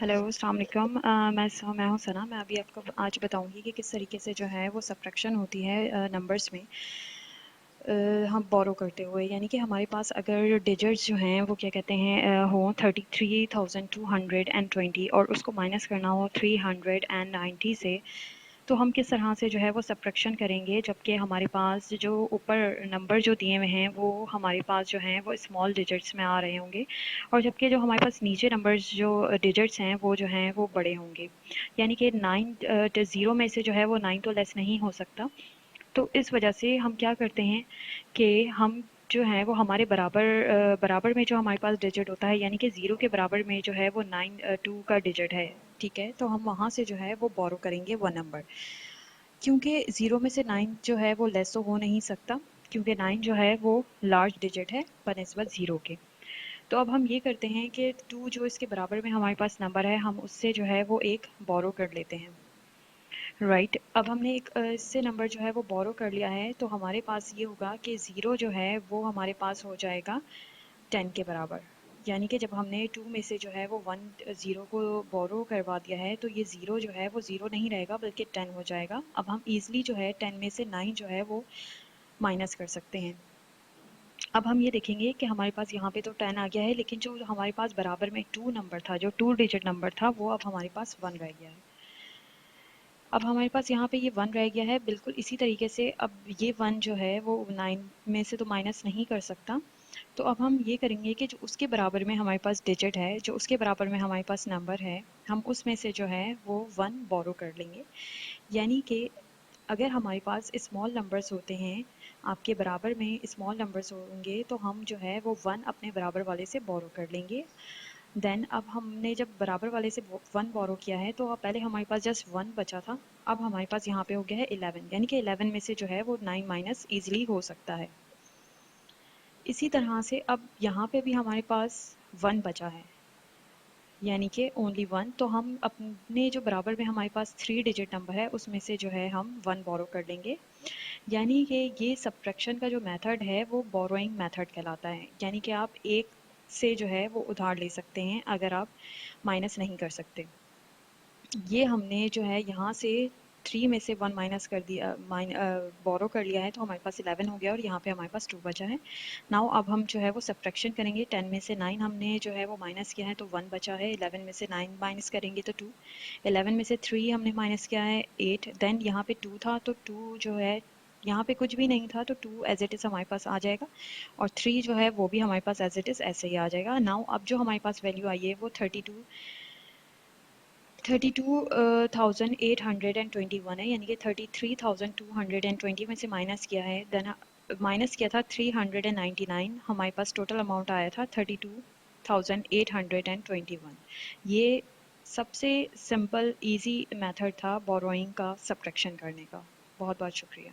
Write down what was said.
Hello, अस्सलाम वालेकुम। मैं हूँ सना। मैं अभी आपको आज बताऊंगी कि किस तरीके से जो है वो सब्ट्रैक्शन होती है नंबर्स में हम बोरो करते हुए। यानी कि हमारे पास अगर डिजिट्स जो हैं वो क्या कहते हैं हो 33,220 और उसको माइनस करना हो 390 से, तो हम किस तरह से जो है वो सब्ट्रैक्शन करेंगे, जबकि हमारे पास जो ऊपर नंबर जो दिए हुए हैं वो हमारे पास जो हैं वो स्मॉल डिजिट्स में आ रहे होंगे, और जबकि जो हमारे पास नीचे नंबर्स जो डिजिट्स हैं वो जो हैं वो बड़े होंगे। यानी कि 9 ज़ीरो में से जो है वो 9 तो लेस नहीं हो सकता। तो इस वजह से हम क्या करते हैं कि हम जो है वो हमारे बराबर में जो हमारे पास डिजिट होता है, यानी कि ज़ीरो के बराबर में जो है वो 9 2 का डिजिट है। ठीक है, तो हम वहाँ से जो है वो बोरो करेंगे वन नंबर, क्योंकि ज़ीरो में से 9 जो है वो लेस तो हो नहीं सकता, क्योंकि 9 जो है वो लार्ज डिजिट है बनिस्बत ज़ीरो के। तो अब हम ये करते हैं कि 2 जो इसके बराबर में हमारे पास नंबर है, हम उससे जो है वो एक बोरो कर लेते हैं। राइट, अब हमने एक इससे नंबर जो है वो बोरो कर लिया है, तो हमारे पास ये होगा कि ज़ीरो जो है वो हमारे पास हो जाएगा 10 के बराबर। यानी कि जब हमने 2 में से जो है वो 1 0 को बोरो करवा दिया है, तो ये ज़ीरो जो है वो ज़ीरो नहीं रहेगा बल्कि 10 हो जाएगा। अब हम इजीली जो है 10 में से 9 जो है वो माइनस कर सकते हैं। अब हम ये देखेंगे कि हमारे पास यहाँ पे तो 10 आ गया है, लेकिन जो हमारे पास बराबर में 2 नंबर था, जो 2 डिजिट नंबर था, वो अब हमारे पास 1 रह गया है। अब हमारे पास यहाँ पे ये 1 रह गया है। बिल्कुल इसी तरीके से अब ये 1 जो है वो 9 में से तो माइनस नहीं कर सकता। तो अब हम ये करेंगे कि जो उसके बराबर में हमारे पास डिजिट है, जो उसके बराबर में हमारे पास नंबर है, हम उसमें से जो है वो 1 बोरो कर लेंगे। यानी कि अगर हमारे पास स्मॉल नंबर्स होते हैं, आपके बराबर में स्मॉल नंबर्स होंगे, तो हम जो है वो 1 अपने बराबर वाले से बोरो कर लेंगे। देन अब हमने जब बराबर वाले से 1 बोरो किया है, तो अब पहले हमारे पास जस्ट 1 बचा था। अब हमारे पास यहाँ पे हो गया है 11, यानी कि 11 में से जो है वो 9 माइनस ईजिली हो सकता है। इसी तरह से अब यहाँ पे भी हमारे पास 1 बचा है, यानी कि ओनली 1। तो हम अपने जो बराबर में हमारे पास 3 डिजिट नंबर है, उसमें से जो है हम 1 बोरो कर लेंगे। यानी कि ये सब्ट्रैक्शन का जो मेथड है वो बोरोइंग मेथड कहलाता है। यानी कि आप एक से जो है वो उधार ले सकते हैं अगर आप माइनस नहीं कर सकते। ये हमने जो है यहाँ से 3 में से 1 माइनस कर दिया, बोरो कर लिया है, तो हमारे पास 11 हो गया और यहाँ पे हमारे पास 2 बचा है। नाउ अब हम जो है वो सब्ट्रैक्शन करेंगे। 10 में से 9 हमने जो है वो माइनस किया है, तो 1 बचा है। 11 में से 9 माइनस करेंगे तो 2। 11 में से 3 हमने माइनस किया है, 8। देन यहाँ पे 2 था, तो 2 जो है, यहाँ पे कुछ भी नहीं था, तो 2 एज इट इज़ हमारे पास आ जाएगा, और 3 जो है वो भी हमारे पास एज इट इज़ ऐसे ही आ जाएगा। नाउ अब जो हमारे पास वैल्यू आई है वो 32,821 है, यानी कि 33,220 में से माइनस किया है। देन माइनस किया था 399, हमारे पास टोटल अमाउंट आया था 32,821। ये सबसे सिंपल इजी मेथड था बोरोइंग का सब्ट्रैक्शन करने का। बहुत बहुत शुक्रिया।